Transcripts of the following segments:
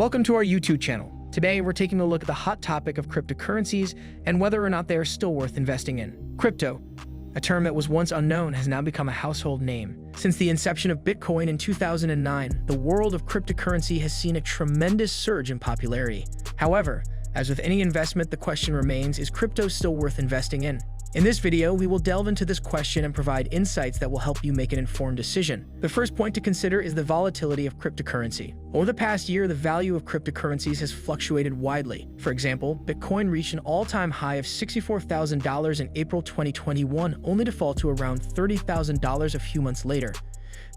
Welcome to our YouTube channel. Today, we're taking a look at the hot topic of cryptocurrencies and whether or not they are still worth investing in. Crypto, a term that was once unknown, has now become a household name. Since the inception of Bitcoin in 2009, the world of cryptocurrency has seen a tremendous surge in popularity. However, as with any investment, the question remains, is crypto still worth investing in? In this video, we will delve into this question and provide insights that will help you make an informed decision. The first point to consider is the volatility of cryptocurrency. Over the past year, the value of cryptocurrencies has fluctuated widely. For example, Bitcoin reached an all-time high of $64,000 in April 2021, only to fall to around $30,000 a few months later.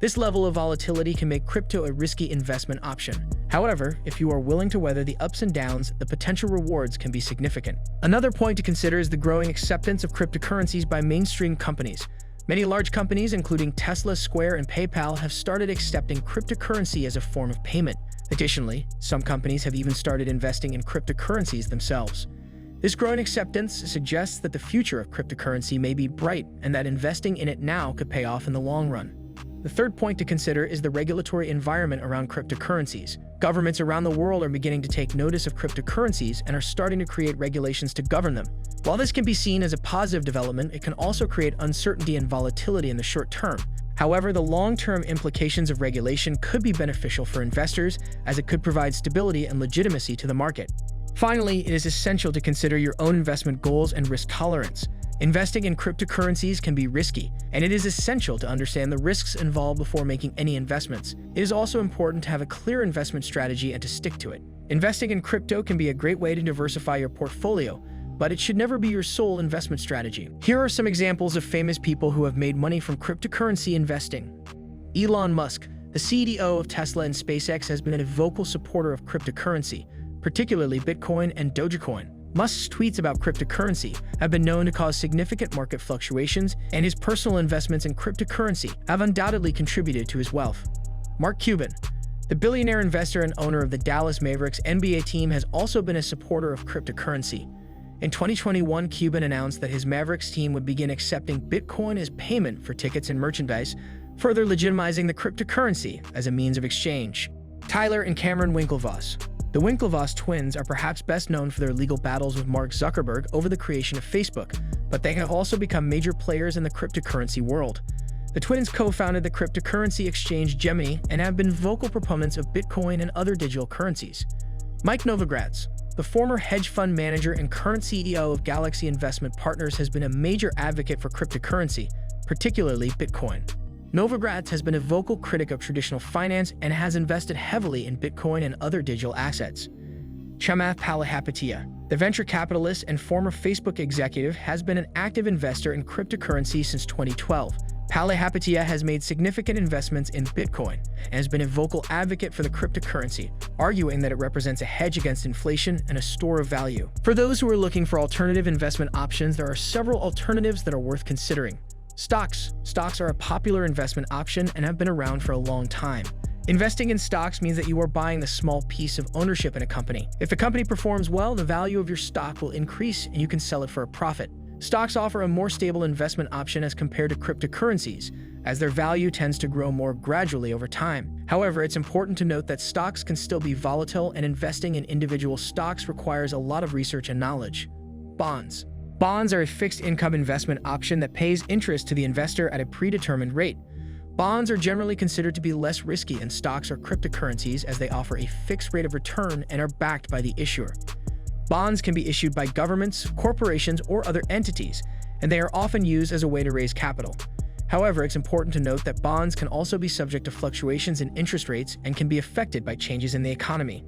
This level of volatility can make crypto a risky investment option. However, if you are willing to weather the ups and downs, the potential rewards can be significant. Another point to consider is the growing acceptance of cryptocurrencies by mainstream companies. Many large companies, including Tesla, Square, and PayPal, have started accepting cryptocurrency as a form of payment. Additionally, some companies have even started investing in cryptocurrencies themselves. This growing acceptance suggests that the future of cryptocurrency may be bright and that investing in it now could pay off in the long run. The third point to consider is the regulatory environment around cryptocurrencies. Governments around the world are beginning to take notice of cryptocurrencies and are starting to create regulations to govern them. While this can be seen as a positive development, it can also create uncertainty and volatility in the short term. However, the long-term implications of regulation could be beneficial for investors, as it could provide stability and legitimacy to the market. Finally, it is essential to consider your own investment goals and risk tolerance. Investing in cryptocurrencies can be risky, and it is essential to understand the risks involved before making any investments. It is also important to have a clear investment strategy and to stick to it. Investing in crypto can be a great way to diversify your portfolio, but it should never be your sole investment strategy. Here are some examples of famous people who have made money from cryptocurrency investing. Elon Musk, the CEO of Tesla and SpaceX, has been a vocal supporter of cryptocurrency, particularly Bitcoin and Dogecoin. Musk's tweets about cryptocurrency have been known to cause significant market fluctuations, and his personal investments in cryptocurrency have undoubtedly contributed to his wealth. Mark Cuban, the billionaire investor and owner of the Dallas Mavericks NBA team, has also been a supporter of cryptocurrency. In 2021, Cuban announced that his Mavericks team would begin accepting Bitcoin as payment for tickets and merchandise, further legitimizing the cryptocurrency as a means of exchange. Tyler and Cameron Winklevoss. The Winklevoss twins are perhaps best known for their legal battles with Mark Zuckerberg over the creation of Facebook, but they have also become major players in the cryptocurrency world. The twins co-founded the cryptocurrency exchange Gemini and have been vocal proponents of Bitcoin and other digital currencies. Mike Novogratz, the former hedge fund manager and current CEO of Galaxy Investment Partners, has been a major advocate for cryptocurrency, particularly Bitcoin. Novogratz has been a vocal critic of traditional finance and has invested heavily in Bitcoin and other digital assets. Chamath Palihapitiya, the venture capitalist and former Facebook executive, has been an active investor in cryptocurrency since 2012. Palihapitiya has made significant investments in Bitcoin and has been a vocal advocate for the cryptocurrency, arguing that it represents a hedge against inflation and a store of value. For those who are looking for alternative investment options, there are several alternatives that are worth considering. Stocks. Stocks are a popular investment option and have been around for a long time. Investing in stocks means that you are buying the small piece of ownership in a company. If the company performs well, the value of your stock will increase and you can sell it for a profit. Stocks offer a more stable investment option as compared to cryptocurrencies, as their value tends to grow more gradually over time. However, it's important to note that stocks can still be volatile, and investing in individual stocks requires a lot of research and knowledge. Bonds. Bonds are a fixed income investment option that pays interest to the investor at a predetermined rate. Bonds are generally considered to be less risky than stocks or cryptocurrencies, as they offer a fixed rate of return and are backed by the issuer. Bonds can be issued by governments, corporations, or other entities, and they are often used as a way to raise capital. However, it's important to note that bonds can also be subject to fluctuations in interest rates and can be affected by changes in the economy.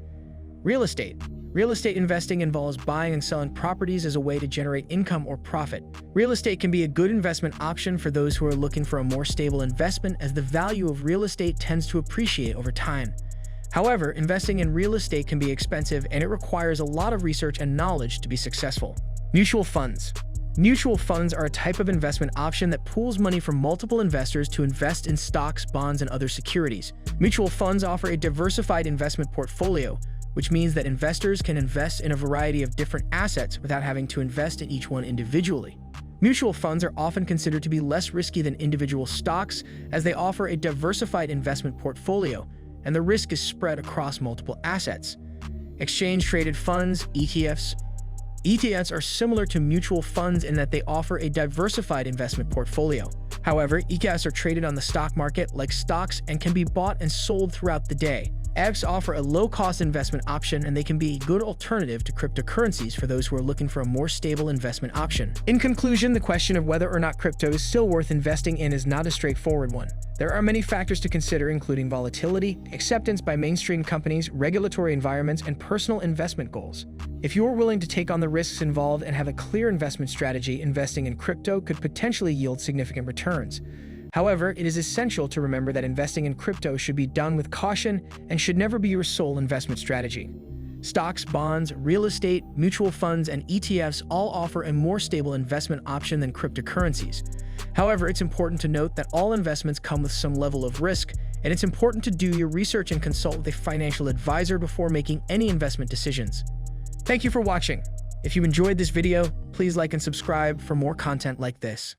Real estate. Real estate investing involves buying and selling properties as a way to generate income or profit. Real estate can be a good investment option for those who are looking for a more stable investment, as the value of real estate tends to appreciate over time. However, investing in real estate can be expensive and it requires a lot of research and knowledge to be successful. Mutual funds. Mutual funds are a type of investment option that pools money from multiple investors to invest in stocks, bonds, and other securities. Mutual funds offer a diversified investment portfolio, which means that investors can invest in a variety of different assets without having to invest in each one individually. Mutual funds are often considered to be less risky than individual stocks, as they offer a diversified investment portfolio, and the risk is spread across multiple assets. Exchange-traded funds, ETFs. ETFs are similar to mutual funds in that they offer a diversified investment portfolio. However, ETFs are traded on the stock market like stocks and can be bought and sold throughout the day. ETFs offer a low-cost investment option, and they can be a good alternative to cryptocurrencies for those who are looking for a more stable investment option. In conclusion, the question of whether or not crypto is still worth investing in is not a straightforward one. There are many factors to consider, including volatility, acceptance by mainstream companies, regulatory environments, and personal investment goals. If you are willing to take on the risks involved and have a clear investment strategy, investing in crypto could potentially yield significant returns. However, it is essential to remember that investing in crypto should be done with caution and should never be your sole investment strategy. Stocks, bonds, real estate, mutual funds, and ETFs all offer a more stable investment option than cryptocurrencies. However, it's important to note that all investments come with some level of risk, and it's important to do your research and consult with a financial advisor before making any investment decisions. Thank you for watching. If you enjoyed this video, please like and subscribe for more content like this.